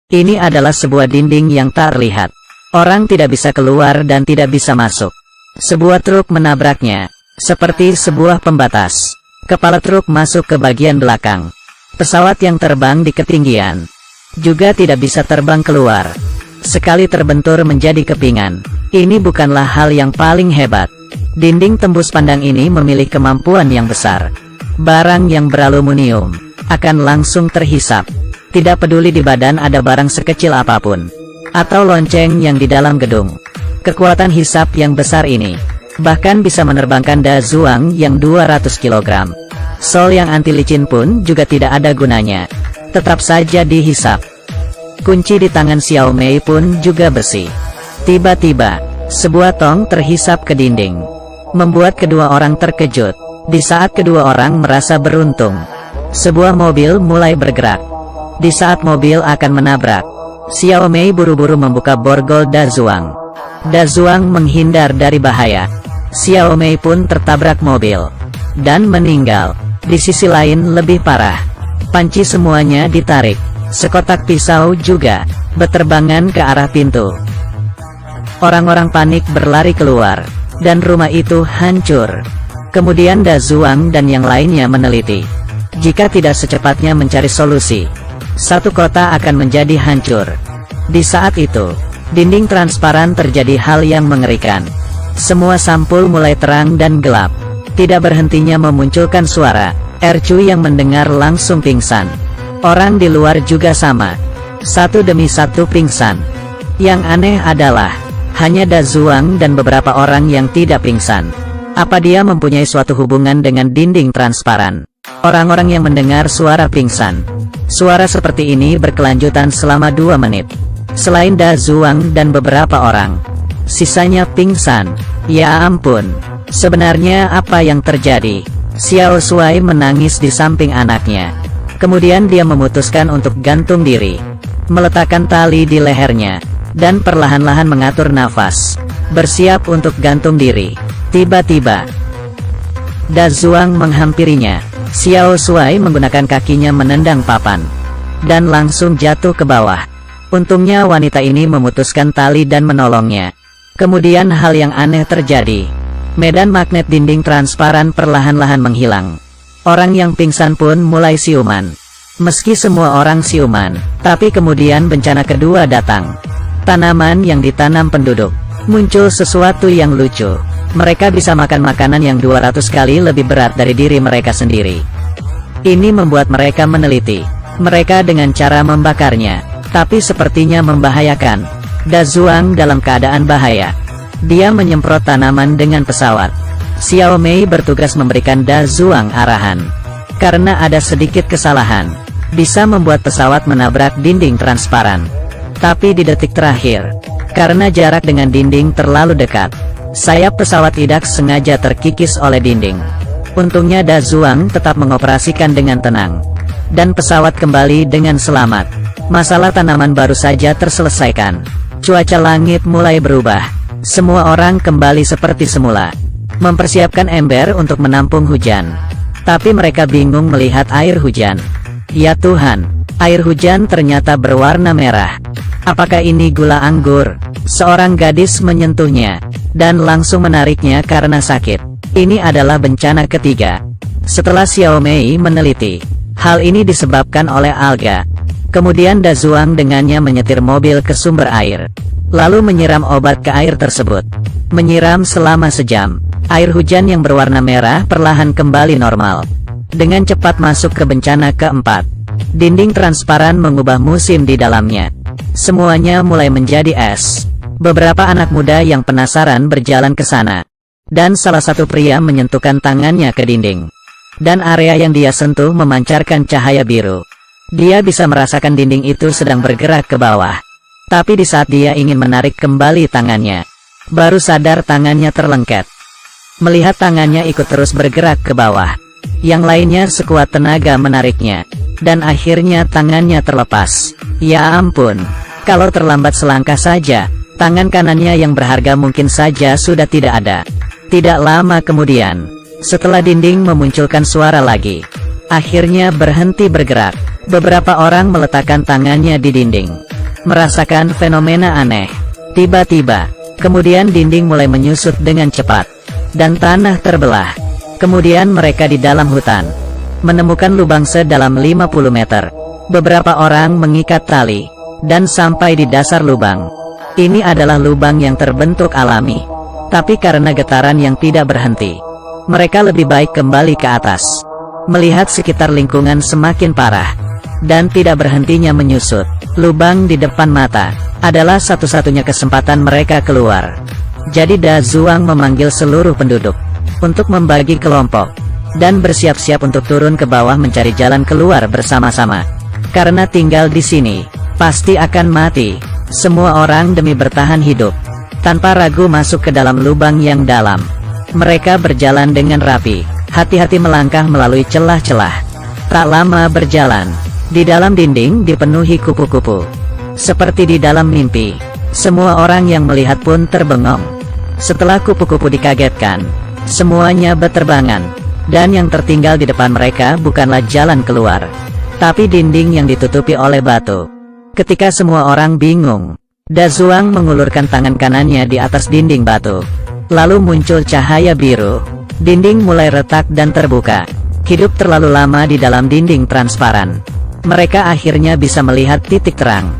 Ini adalah sebuah dinding yang tak terlihat. Orang tidak bisa keluar dan tidak bisa masuk. Sebuah truk menabraknya, seperti sebuah pembatas. Kepala truk masuk ke bagian belakang. Pesawat yang terbang di ketinggian juga tidak bisa terbang keluar. Sekali terbentur menjadi kepingan. Ini bukanlah hal yang paling hebat. Dinding tembus pandang ini memiliki kemampuan yang besar. Barang yang beraluminium akan langsung terhisap. Tidak peduli di badan ada barang sekecil apapun, atau lonceng yang di dalam gedung. Kekuatan hisap yang besar ini bahkan bisa menerbangkan Da Zhuang yang 200 kg. Sol yang anti licin pun juga tidak ada gunanya. Tetap saja dihisap. Kunci di tangan Xiao Mei pun juga besi. Tiba-tiba, sebuah tong terhisap ke dinding, membuat kedua orang terkejut. Di saat kedua orang merasa beruntung, sebuah mobil mulai bergerak. Di saat mobil akan menabrak, Xiao Mei buru-buru membuka borgol Da Zhuang. Da Zhuang menghindar dari bahaya. Xiao Mei pun tertabrak mobil dan meninggal. Di sisi lain lebih parah, panci semuanya ditarik. Sekotak pisau juga berterbangan ke arah pintu. Orang-orang panik berlari keluar, dan rumah itu hancur. Kemudian Da Zhuang dan yang lainnya meneliti. Jika tidak secepatnya mencari solusi, satu kota akan menjadi hancur. Di saat itu, dinding transparan terjadi hal yang mengerikan. Semua sampul mulai terang dan gelap. Tidak berhentinya memunculkan suara. Ercu yang mendengar langsung pingsan. Orang di luar juga sama. Satu demi satu pingsan. Yang aneh adalah, hanya Da Zhuang dan beberapa orang yang tidak pingsan. Apa dia mempunyai suatu hubungan dengan dinding transparan? Orang-orang yang mendengar suara pingsan. Suara seperti ini berkelanjutan selama 2 menit. Selain Da Zhuang dan beberapa orang, sisanya pingsan. Ya ampun, sebenarnya apa yang terjadi? Xiao Shuai menangis di samping anaknya. Kemudian dia memutuskan untuk gantung diri, meletakkan tali di lehernya, dan perlahan-lahan mengatur nafas, bersiap untuk gantung diri. Tiba-tiba, Da Zhuang menghampirinya. Xiao Shuai menggunakan kakinya menendang papan, dan langsung jatuh ke bawah. Untungnya wanita ini memutuskan tali dan menolongnya. Kemudian hal yang aneh terjadi. Medan magnet dinding transparan perlahan-lahan menghilang. Orang yang pingsan pun mulai siuman. Meski semua orang siuman, tapi kemudian bencana kedua datang. Tanaman yang ditanam penduduk. Muncul sesuatu yang lucu. Mereka bisa makan makanan yang 200 kali lebih berat dari diri mereka sendiri. Ini membuat mereka meneliti. Mereka dengan cara membakarnya, tapi sepertinya membahayakan. Da Zhuang dalam keadaan bahaya. Dia menyemprot tanaman dengan pesawat. Xiao Mei bertugas memberikan Da Zhuang arahan. Karena ada sedikit kesalahan, bisa membuat pesawat menabrak dinding transparan. Tapi di detik terakhir, karena jarak dengan dinding terlalu dekat, sayap pesawat tidak sengaja terkikis oleh dinding. Untungnya Da Zhuang tetap mengoperasikan dengan tenang, dan pesawat kembali dengan selamat. Masalah tanaman baru saja terselesaikan. Cuaca langit mulai berubah. Semua orang kembali seperti semula, mempersiapkan ember untuk menampung hujan. Tapi mereka bingung melihat air hujan. Ya Tuhan, air hujan ternyata berwarna merah. Apakah ini gula anggur? Seorang gadis menyentuhnya, dan langsung menariknya karena sakit. Ini adalah bencana ketiga. Setelah Xiao Mei meneliti, hal ini disebabkan oleh alga. Kemudian Da Zhuang dengannya menyetir mobil ke sumber air, lalu menyiram obat ke air tersebut. Menyiram selama sejam. Air hujan yang berwarna merah perlahan kembali normal. Dengan cepat masuk ke bencana keempat. Dinding transparan mengubah musim di dalamnya. Semuanya mulai menjadi es. Beberapa anak muda yang penasaran berjalan ke sana. Dan salah satu pria menyentuhkan tangannya ke dinding. Dan area yang dia sentuh memancarkan cahaya biru. Dia bisa merasakan dinding itu sedang bergerak ke bawah. Tapi di saat dia ingin menarik kembali tangannya, baru sadar tangannya terlengket. Melihat tangannya ikut terus bergerak ke bawah. Yang lainnya sekuat tenaga menariknya. Dan akhirnya tangannya terlepas. Ya ampun, kalau terlambat selangkah saja, tangan kanannya yang berharga mungkin saja sudah tidak ada. Tidak lama kemudian, setelah dinding memunculkan suara lagi, akhirnya berhenti bergerak. Beberapa orang meletakkan tangannya di dinding. merasakan fenomena aneh. Tiba-tiba, kemudian dinding mulai menyusut dengan cepat, dan tanah terbelah. Kemudian mereka di dalam hutan, menemukan lubang sedalam 50 meter. Beberapa orang mengikat tali, dan sampai di dasar lubang. Ini adalah lubang yang terbentuk alami. Tapi karena getaran yang tidak berhenti, mereka lebih baik kembali ke atas. Melihat sekitar lingkungan semakin parah, dan tidak berhentinya menyusut, lubang di depan mata adalah satu-satunya kesempatan mereka keluar. Jadi Da Zuang memanggil seluruh penduduk untuk membagi kelompok, dan bersiap-siap untuk turun ke bawah mencari jalan keluar bersama-sama. Karena tinggal di sini, pasti akan mati. Semua orang demi bertahan hidup, tanpa ragu masuk ke dalam lubang yang dalam. Mereka berjalan dengan rapi, hati-hati melangkah melalui celah-celah. Tak lama berjalan, di dalam dinding dipenuhi kupu-kupu. Seperti di dalam mimpi, semua orang yang melihat pun terbengong. Setelah kupu-kupu dikagetkan, semuanya berterbangan, dan yang tertinggal di depan mereka bukanlah jalan keluar, tapi dinding yang ditutupi oleh batu. Ketika semua orang bingung, Da Zuang mengulurkan tangan kanannya di atas dinding batu. Lalu muncul cahaya biru. Dinding mulai retak dan terbuka. Hidup terlalu lama di dalam dinding transparan. Mereka akhirnya bisa melihat titik terang.